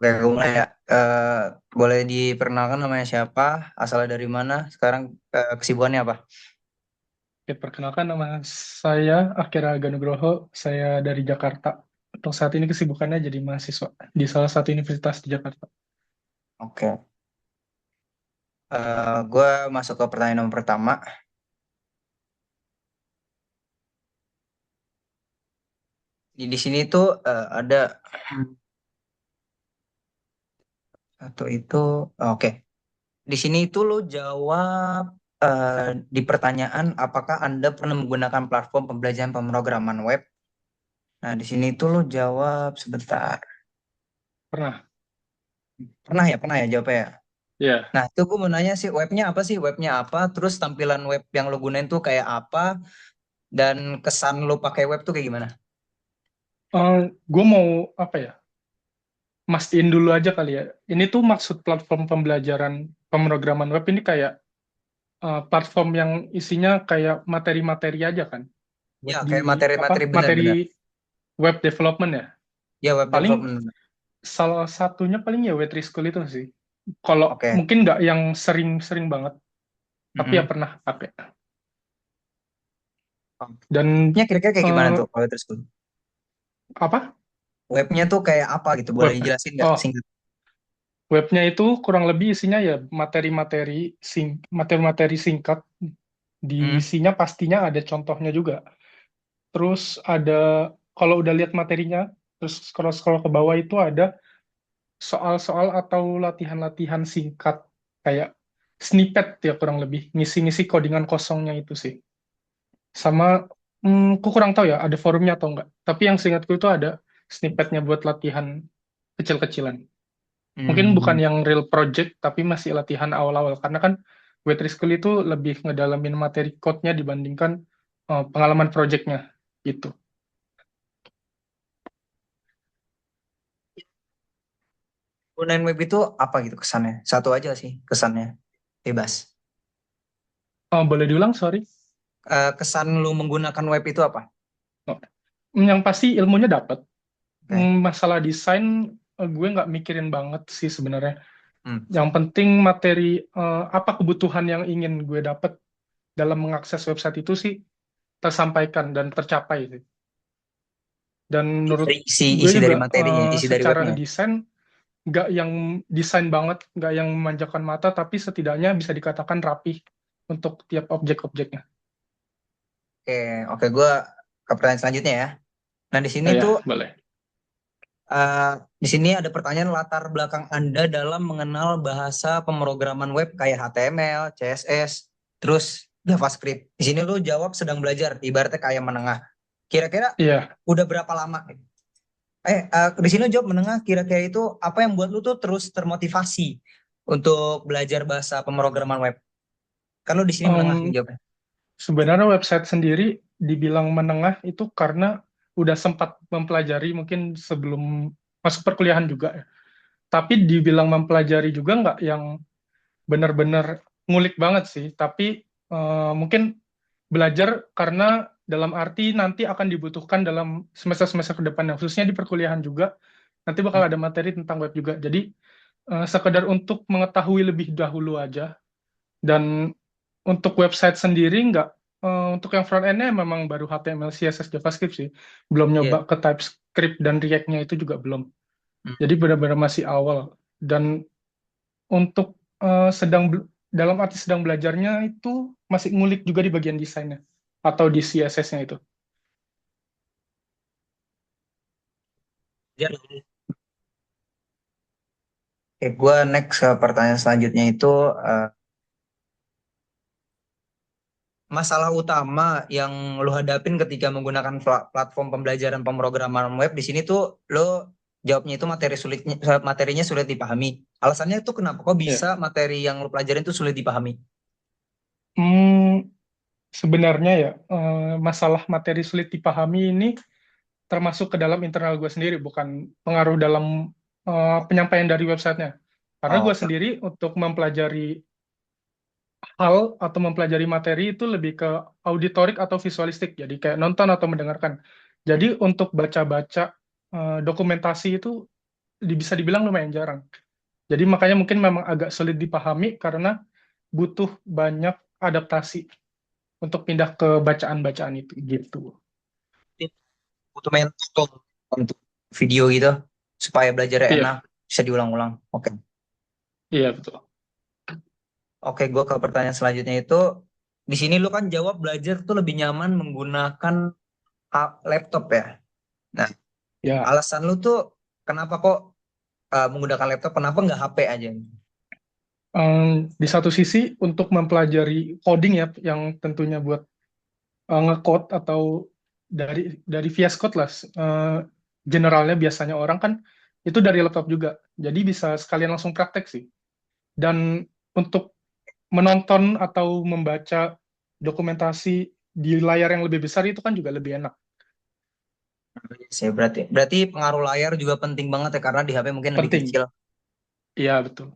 Oke, gue mulai ya. Boleh diperkenalkan namanya siapa, asalnya dari mana, sekarang kesibukannya apa? Oke, perkenalkan nama saya Akira Ganugroho, saya dari Jakarta. Untuk saat ini kesibukannya jadi mahasiswa di salah satu universitas di Jakarta. Oke, gue masuk ke pertanyaan nomor pertama. Di sini tuh ada satu itu, oke. Di sini itu lo jawab di pertanyaan apakah Anda pernah menggunakan platform pembelajaran pemrograman web. Nah, di sini tuh lo jawab sebentar. Pernah? Pernah ya jawabnya ya. Ya. Nah, itu gue mau nanya sih, webnya apa sih? Webnya apa? Terus tampilan web yang lo gunain tuh kayak apa? Dan kesan lo pakai web tuh kayak gimana? Gue mau apa ya? Mastiin dulu aja kali ya. Ini tuh maksud platform pembelajaran pemrograman web ini kayak platform yang isinya kayak materi-materi aja kan? Ya, Buat di kayak apa? materi-materi Materi bener-bener. web development ya. Ya, web Paling development. salah satunya paling ya Web3 School itu sih. Kalau Oke. mungkin nggak yang sering-sering banget, tapi ya Mm-mm. pernah pakai. Oke. Dan Webnya kira-kira kayak gimana eh, tuh kalau terus apa webnya tuh kayak apa gitu? Boleh web? dijelasin nggak Oh, singkat? webnya itu kurang lebih isinya ya materi-materi singkat. Di Hmm. isinya pastinya ada contohnya juga. Terus ada kalau udah lihat materinya, terus scroll-scroll ke bawah itu ada soal-soal atau latihan-latihan singkat kayak snippet ya kurang lebih ngisi-ngisi codingan kosongnya itu sih. Sama aku kurang tahu ya ada forumnya atau enggak. Tapi yang seingatku itu ada snippetnya buat latihan kecil-kecilan. Mungkin bukan Hmm. yang real project, tapi masih latihan awal-awal. Karena kan Web3 School itu lebih ngedalamin materi code-nya dibandingkan pengalaman project-nya. Gitu. Gunain web itu apa gitu kesannya? Satu aja sih kesannya. Bebas. Boleh diulang, sorry. Kesan lu menggunakan web itu apa? Oh, yang pasti ilmunya dapat. Oke. Masalah desain, gue nggak mikirin banget sih sebenarnya. Hmm. Yang penting materi, apa kebutuhan yang ingin gue dapat dalam mengakses website itu sih tersampaikan dan tercapai sih. Dan menurut Dari isi gue isi dari juga materinya, isi dari secara webnya. desain nggak yang desain banget, nggak yang memanjakan mata, tapi setidaknya bisa dikatakan rapih untuk tiap objek-objeknya. Oke, oke, gue ke pertanyaan selanjutnya ya. Nah, di sini Ya, tuh ya, boleh. eh, di sini ada pertanyaan latar belakang Anda dalam mengenal bahasa pemrograman web kayak HTML, CSS, terus JavaScript. Di sini lu jawab sedang belajar, ibaratnya kayak menengah. Kira-kira Iya, udah berapa lama? Di sini lu jawab menengah, kira-kira itu apa yang buat lu tuh terus termotivasi untuk belajar bahasa pemrograman web? Kan lu di sini menengah nih em, jawabnya. sebenarnya website sendiri dibilang menengah itu karena udah sempat mempelajari mungkin sebelum masuk perkuliahan juga ya. Tapi dibilang mempelajari juga nggak yang benar-benar ngulik banget sih. Tapi mungkin belajar karena dalam arti nanti akan dibutuhkan dalam semester-semester ke depannya, khususnya di perkuliahan juga, nanti bakal Hmm. ada materi tentang web juga. Jadi, sekedar untuk mengetahui lebih dahulu aja. Dan untuk website sendiri nggak, untuk yang front end-nya memang baru HTML, CSS, JavaScript sih. Belum nyoba Iya. ke TypeScript dan React-nya itu juga belum. Hmm. Jadi benar-benar masih awal. Dan untuk dalam arti sedang belajarnya itu masih ngulik juga di bagian desainnya atau di CSS-nya itu. Jadi, oke, gue next ke pertanyaan selanjutnya itu eh, masalah utama yang lo hadapin ketika menggunakan platform pembelajaran pemrograman web di sini tuh lo jawabnya itu materinya sulit dipahami. Alasannya itu kenapa kok bisa Ya. materi yang lo pelajarin itu sulit dipahami? Hmm, sebenarnya ya, masalah materi sulit dipahami ini termasuk ke dalam internal gue sendiri, bukan pengaruh dalam penyampaian dari websitenya. Karena Oh, gue oke. sendiri untuk mempelajari hal atau mempelajari materi itu lebih ke auditorik atau visualistik, jadi kayak nonton atau mendengarkan. Jadi untuk baca-baca dokumentasi itu bisa dibilang lumayan jarang. Jadi makanya mungkin memang agak sulit dipahami karena butuh banyak adaptasi untuk pindah ke bacaan-bacaan itu gitu. Butuh mentor untuk video gitu supaya belajarnya enak, Iya, bisa diulang-ulang. Oke. iya betul. Oke, gue ke pertanyaan selanjutnya itu, di sini lu kan jawab belajar tuh lebih nyaman menggunakan laptop ya. Nah, Ya, alasan lu tuh kenapa kok menggunakan laptop, kenapa nggak HP aja? di satu sisi untuk mempelajari coding ya, yang tentunya buat nge-code atau dari VS Code lah, generalnya biasanya orang kan itu dari laptop juga. Jadi bisa sekalian langsung praktek sih. Dan untuk menonton atau membaca dokumentasi di layar yang lebih besar itu kan juga lebih enak. Saya berarti berarti pengaruh layar juga penting banget ya karena di HP mungkin lebih Penting. kecil. Iya, betul.